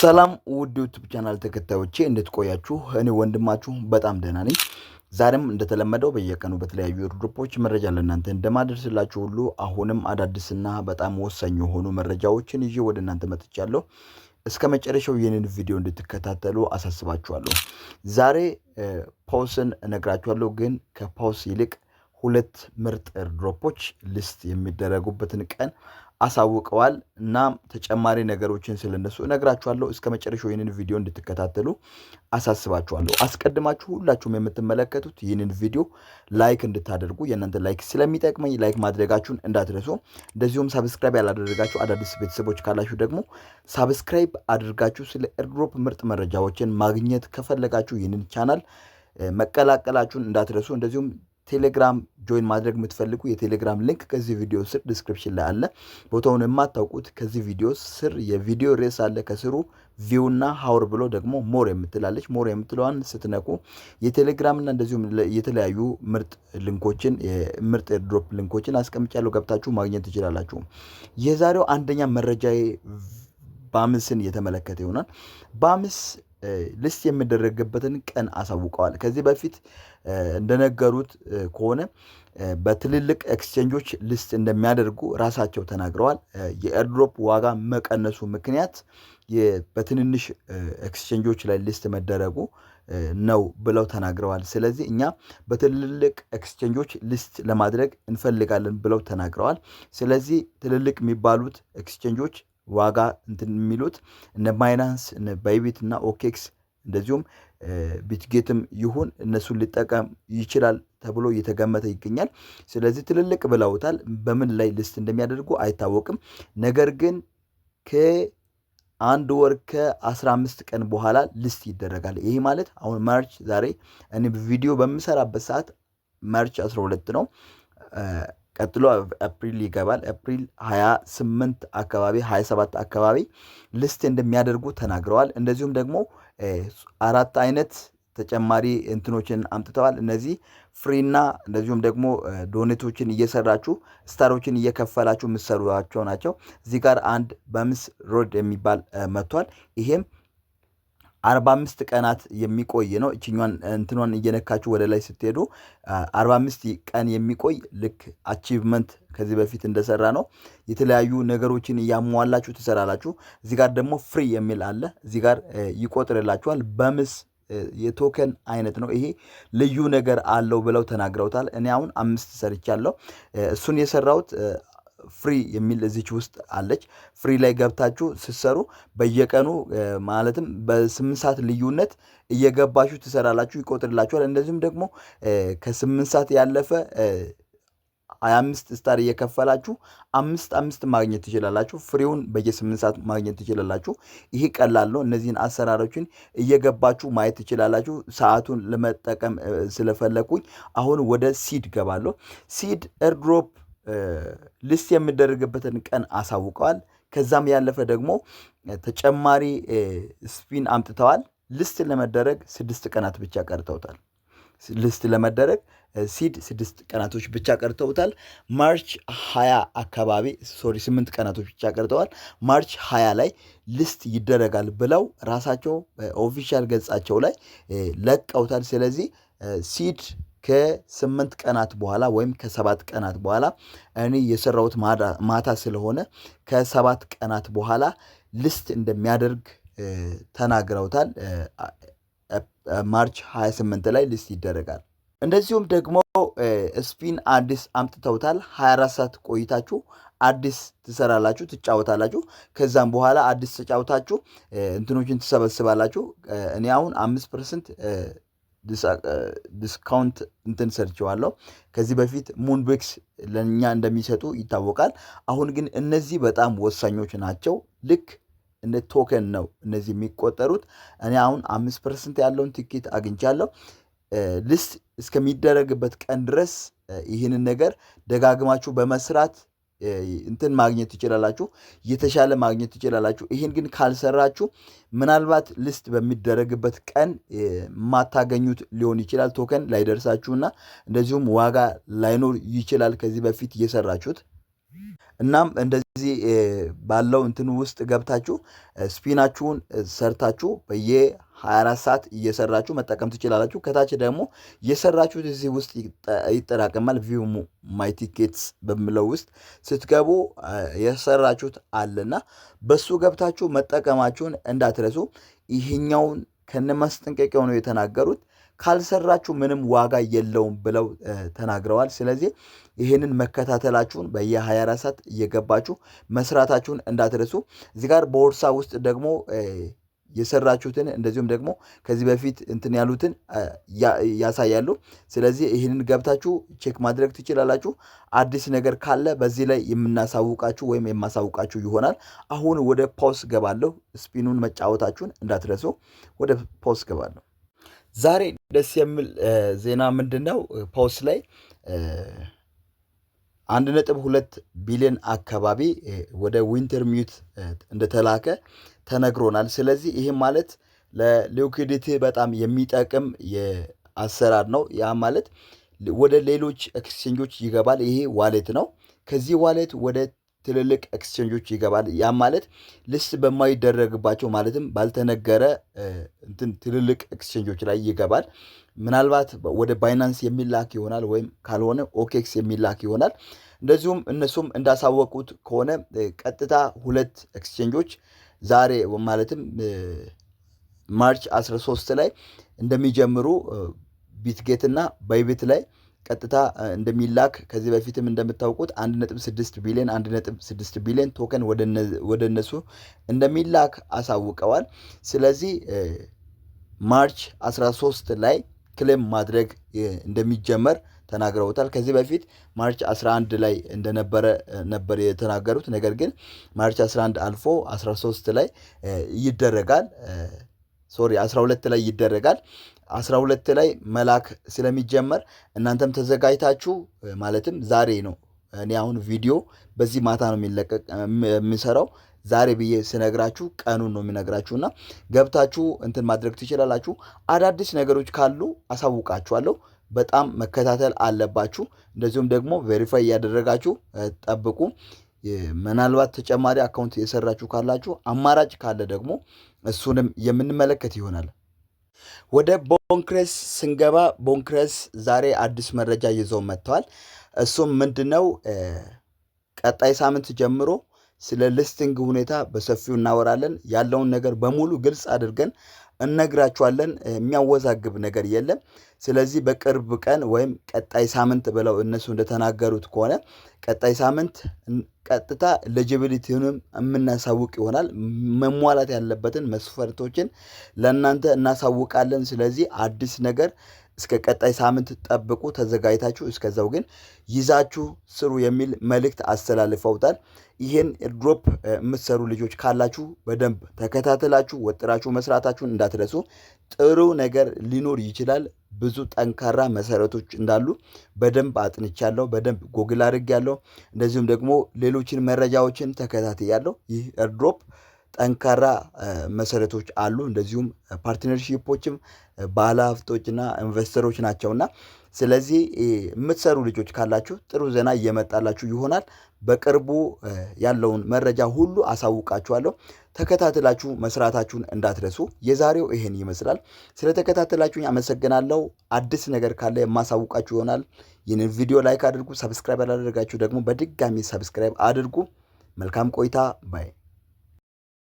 ሰላም ውድ ዩቲዩብ ቻናል ተከታዮቼ እንዴት ቆያችሁ? እኔ ወንድማችሁ በጣም ደህና ነኝ። ዛሬም እንደተለመደው በየቀኑ በተለያዩ ግሩፖች መረጃ ለእናንተ እንደማደርስላችሁ ሁሉ አሁንም አዳዲስና በጣም ወሳኝ የሆኑ መረጃዎችን ይዤ ወደ እናንተ መጥቻለሁ። እስከ መጨረሻው ይህንን ቪዲዮ እንድትከታተሉ አሳስባችኋለሁ። ዛሬ ፓውስን እነግራችኋለሁ፣ ግን ከፓውስ ይልቅ ሁለት ምርጥ ድሮፖች ሊስት የሚደረጉበትን ቀን አሳውቀዋል እና ተጨማሪ ነገሮችን ስለነሱ እነግራችኋለሁ። እስከ መጨረሻው ይህንን ቪዲዮ እንድትከታተሉ አሳስባችኋለሁ። አስቀድማችሁ ሁላችሁም የምትመለከቱት ይህንን ቪዲዮ ላይክ እንድታደርጉ፣ የእናንተ ላይክ ስለሚጠቅመኝ ላይክ ማድረጋችሁን እንዳትረሱ። እንደዚሁም ሳብስክራይብ ያላደረጋችሁ አዳዲስ ቤተሰቦች ካላችሁ ደግሞ ሳብስክራይብ አድርጋችሁ ስለ ኤርድሮፕ ምርጥ መረጃዎችን ማግኘት ከፈለጋችሁ ይህንን ቻናል መቀላቀላችሁን እንዳትረሱ። እንደዚሁም ቴሌግራም ጆይን ማድረግ የምትፈልጉ የቴሌግራም ሊንክ ከዚህ ቪዲዮ ስር ዲስክሪፕሽን ላይ አለ። ቦታውን የማታውቁት ከዚህ ቪዲዮ ስር የቪዲዮ ሬስ አለ። ከስሩ ቪው እና ሀውር ብሎ ደግሞ ሞር የምትላለች። ሞር የምትለዋን ስትነኩ የቴሌግራም እና እንደዚሁም የተለያዩ ምርጥ ሊንኮችን ምርጥ ድሮፕ ሊንኮችን አስቀምጫለሁ፣ ገብታችሁ ማግኘት ትችላላችሁ። የዛሬው አንደኛ መረጃዬ ባምስን የተመለከተ ይሆናል። ባምስ ሊስት የሚደረግበትን ቀን አሳውቀዋል። ከዚህ በፊት እንደነገሩት ከሆነ በትልልቅ ኤክስቼንጆች ሊስት እንደሚያደርጉ ራሳቸው ተናግረዋል። የኤርድሮፕ ዋጋ መቀነሱ ምክንያት በትንንሽ ኤክስቼንጆች ላይ ሊስት መደረጉ ነው ብለው ተናግረዋል። ስለዚህ እኛ በትልልቅ ኤክስቼንጆች ሊስት ለማድረግ እንፈልጋለን ብለው ተናግረዋል። ስለዚህ ትልልቅ የሚባሉት ኤክስቼንጆች ዋጋ እንትን የሚሉት እነ ባይናንስ እነ ባይቢት እና ኦኬክስ እንደዚሁም ቢትጌትም ይሁን እነሱን ሊጠቀም ይችላል ተብሎ እየተገመተ ይገኛል። ስለዚህ ትልልቅ ብለውታል። በምን ላይ ሊስት እንደሚያደርጉ አይታወቅም። ነገር ግን ከአንድ ወር ከ15 ቀን በኋላ ሊስት ይደረጋል። ይህ ማለት አሁን ማርች ዛሬ እኔ ቪዲዮ በምሰራበት ሰዓት ማርች 12 ነው። ቀጥሎ አፕሪል ይገባል። አፕሪል 28 አካባቢ 27 አካባቢ ሊስት እንደሚያደርጉ ተናግረዋል። እንደዚሁም ደግሞ አራት አይነት ተጨማሪ እንትኖችን አምጥተዋል። እነዚህ ፍሪና እንደዚሁም ደግሞ ዶኔቶችን እየሰራችሁ ስታሮችን እየከፈላችሁ የምትሰሯቸው ናቸው። እዚህ ጋር አንድ በምስ ሮድ የሚባል መጥቷል። ይሄም 45 ቀናት የሚቆይ ነው። እችኛን እንትኗን እየነካችሁ ወደ ላይ ስትሄዱ 45 ቀን የሚቆይ ልክ አቺቭመንት ከዚህ በፊት እንደሰራ ነው። የተለያዩ ነገሮችን እያሟላችሁ ትሰራላችሁ። እዚህ ጋር ደግሞ ፍሪ የሚል አለ። እዚህ ጋር ይቆጥርላችኋል። በምስ የቶከን አይነት ነው። ይሄ ልዩ ነገር አለው ብለው ተናግረውታል። እኔ አሁን 5 ሰርቻለሁ። እሱን የሰራሁት ፍሪ የሚል እዚች ውስጥ አለች። ፍሪ ላይ ገብታችሁ ስትሰሩ በየቀኑ ማለትም በ8 ሰዓት ልዩነት እየገባችሁ ትሰራላችሁ፣ ይቆጥርላችኋል። እንደዚሁም ደግሞ ከ8 ሰዓት ያለፈ 25 ስታር እየከፈላችሁ 5 ማግኘት ትችላላችሁ። ፍሪውን በየ8 ሰዓት ማግኘት ትችላላችሁ። ይሄ ቀላል ነው። እነዚህን አሰራሮችን እየገባችሁ ማየት ትችላላችሁ። ሰዓቱን ለመጠቀም ስለፈለኩኝ አሁን ወደ ሲድ ገባለሁ። ሲድ ኤርድሮፕ ሊስት የሚደረግበትን ቀን አሳውቀዋል። ከዛም ያለፈ ደግሞ ተጨማሪ ስፒን አምጥተዋል። ሊስት ለመደረግ 6 ቀናት ብቻ ቀርተውታል። ሊስት ለመደረግ ሲድ 6 ቀናቶች ብቻ ቀርተውታል። ማርች 20 አካባቢ 8 ቀናቶች ብቻ ቀርተዋል። ማርች 20 ላይ ሊስት ይደረጋል ብለው ራሳቸው ኦፊሻል ገጻቸው ላይ ለቀውታል። ስለዚህ ሲድ ከ8 ቀናት በኋላ ወይም ከ7 ቀናት በኋላ እኔ የሰራሁት ማታ ስለሆነ ከ7 ቀናት በኋላ ሊስት እንደሚያደርግ ተናግረውታል። ማርች 28 ላይ ሊስት ይደረጋል። እንደዚሁም ደግሞ ስፒን አዲስ አምጥተውታል። 24 ሰዓት ቆይታችሁ አዲስ ትሰራላችሁ፣ ትጫወታላችሁ። ከዛም በኋላ አዲስ ተጫወታችሁ እንትኖችን ትሰበስባላችሁ። እኔ አሁን 5% ዲስካውንት እንትን ሰርቸዋለሁ። ከዚህ በፊት ሙንቤክስ ለእኛ እንደሚሰጡ ይታወቃል። አሁን ግን እነዚህ በጣም ወሳኞች ናቸው። ልክ እንደ ቶከን ነው እነዚህ የሚቆጠሩት። እኔ አሁን 5% ያለውን ቲኬት አግኝቻለሁ። ሊስት እስከሚደረግበት ቀን ድረስ ይህንን ነገር ደጋግማችሁ በመስራት እንትን ማግኘት ትችላላችሁ፣ የተሻለ ማግኘት ትችላላችሁ። ይህን ግን ካልሰራችሁ ምናልባት ሊስት በሚደረግበት ቀን ማታገኙት ሊሆን ይችላል። ቶከን ላይደርሳችሁና እንደዚሁም ዋጋ ላይኖር ይችላል ከዚህ በፊት እየሰራችሁት። እናም እንደዚህ ባለው እንትን ውስጥ ገብታችሁ ስፒናችሁን ሰርታችሁ በየ24 ሰዓት እየሰራችሁ መጠቀም ትችላላችሁ። ከታች ደግሞ የሰራችሁት እዚህ ውስጥ ይጠራቀማል። ቪው ማይ ቲኬትስ በሚለው ውስጥ ስትገቡ የሰራችሁት አለና በሱ ገብታችሁ መጠቀማችሁን እንዳትረሱ። ይህኛውን ከነማስጠንቀቂያው ነው የተናገሩት። ካልሰራችሁ ምንም ዋጋ የለውም ብለው ተናግረዋል። ስለዚህ ይህንን መከታተላችሁን በየ24 ሰዓት እየገባችሁ መስራታችሁን እንዳትረሱ። እዚህ ጋር ቦርሳ ውስጥ ደግሞ የሰራችሁትን እንደዚሁም ደግሞ ከዚህ በፊት እንትን ያሉትን ያሳያሉ። ስለዚህ ይህንን ገብታችሁ ቼክ ማድረግ ትችላላችሁ። አዲስ ነገር ካለ በዚህ ላይ የምናሳውቃችሁ ወይም የማሳውቃችሁ ይሆናል። አሁን ወደ ፖስ ገባለሁ። ስፒኑን መጫወታችሁን እንዳትረሱ። ወደ ፖስ ገባለሁ። ዛሬ ደስ የሚል ዜና ምንድነው? ፖስ ላይ 1.2 ቢሊዮን አካባቢ ወደ ዊንተር ሚዩት እንደተላከ ተነግሮናል። ስለዚህ ይሄ ማለት ለሊኩዊዲቲ በጣም የሚጠቅም የአሰራር ነው። ያ ማለት ወደ ሌሎች ኤክስቼንጆች ይገባል። ይሄ ዋሌት ነው። ከዚህ ዋሌት ወደ ትልልቅ ኤክስቼንጆች ይገባል። ያ ማለት ልስት በማይደረግባቸው ማለትም ባልተነገረ እንትን ትልልቅ ኤክስቼንጆች ላይ ይገባል። ምናልባት ወደ ባይናንስ የሚላክ ይሆናል ወይም ካልሆነ ኦኬክስ የሚላክ ይሆናል። እንደዚሁም እነሱም እንዳሳወቁት ከሆነ ቀጥታ 2 ኤክስቼንጆች ዛሬ ማለትም ማርች 13 ላይ እንደሚጀምሩ ቢትጌት እና ባይቢት ላይ ቀጥታ እንደሚላክ ከዚህ በፊትም እንደምታውቁት 1.6 ቢሊዮን ቶከን ወደ እነሱ እንደሚላክ አሳውቀዋል። ስለዚህ ማርች 13 ላይ ክሌም ማድረግ እንደሚጀመር ተናግረውታል። ከዚህ በፊት ማርች 11 ላይ ነበር የተናገሩት። ነገር ግን ማርች 11 አልፎ 13 ላይ ይደረጋል። 12 ላይ ይደረጋል። 12 ላይ መላክ ስለሚጀመር እናንተም ተዘጋጅታችሁ ማለትም ዛሬ ነው። እኔ አሁን ቪዲዮ በዚህ ማታ ነው የሚሰራው። ዛሬ ብዬ ስነግራችሁ ቀኑን ነው የሚነግራችሁና ገብታችሁ እንትን ማድረግ ትችላላችሁ። አዳዲስ ነገሮች ካሉ አሳውቃችኋለሁ። በጣም መከታተል አለባችሁ። እንደዚሁም ደግሞ ቬሪፋይ እያደረጋችሁ ጠብቁ። ምናልባት ተጨማሪ አካውንት የሰራችሁ ካላችሁ አማራጭ ካለ ደግሞ እሱንም የምንመለከት ይሆናል። ወደ ቦንክሬስ ስንገባ ቦንክሬስ ዛሬ አዲስ መረጃ ይዘው መጥተዋል። እሱም ምንድነው? ቀጣይ ሳምንት ጀምሮ ስለ ሊስቲንግ ሁኔታ በሰፊው እናወራለን። ያለውን ነገር በሙሉ ግልጽ አድርገን እነግራችኋለን። የሚያወዛግብ ነገር የለም። ስለዚህ በቅርብ ቀን ወይም ቀጣይ ሳምንት ብለው እነሱ እንደተናገሩት ከሆነ ቀጣይ ሳምንት ቀጥታ ኤሊጂቢሊቲውንም የምናሳውቅ ይሆናል። መሟላት ያለበትን መስፈርቶችን ለእናንተ እናሳውቃለን። ስለዚህ አዲስ ነገር እስከ ቀጣይ ሳምንት ጠብቁ፣ ተዘጋጅታችሁ። እስከዛው ግን ይዛችሁ ስሩ የሚል መልእክት አስተላልፈውታል። ይህን ድሮፕ የምትሰሩ ልጆች ካላችሁ በደንብ ተከታተላችሁ ወጥራችሁ መስራታችሁን እንዳትረሱ። ጥሩ ነገር ሊኖር ይችላል። ብዙ ጠንካራ መሰረቶች እንዳሉ በደንብ አጥንቻለሁ፣ በደንብ ጎግል አድርጌያለሁ። እንደዚሁም ደግሞ ሌሎችን መረጃዎችን ተከታትያለሁ። ይህ ድሮፕ ጠንካራ መሰረቶች አሉ። እንደዚሁም ፓርትነርሺፖችም ባለሀብቶችና ኢንቨስተሮች ናቸውና ስለዚህ የምትሰሩ ልጆች ካላችሁ ጥሩ ዜና እየመጣላችሁ ይሆናል። በቅርቡ ያለውን መረጃ ሁሉ አሳውቃችኋለሁ። ተከታትላችሁ መስራታችሁን እንዳትረሱ። የዛሬው ይሄን ይመስላል። ስለተከታተላችሁኝ አመሰግናለሁ። አዲስ ነገር ካለ የማሳውቃችሁ ይሆናል። ይህንን ቪዲዮ ላይክ አድርጉ። ሰብስክራይብ ያላደረጋችሁ ደግሞ በድጋሚ ሰብስክራይብ አድርጉ። መልካም ቆይታ ባይ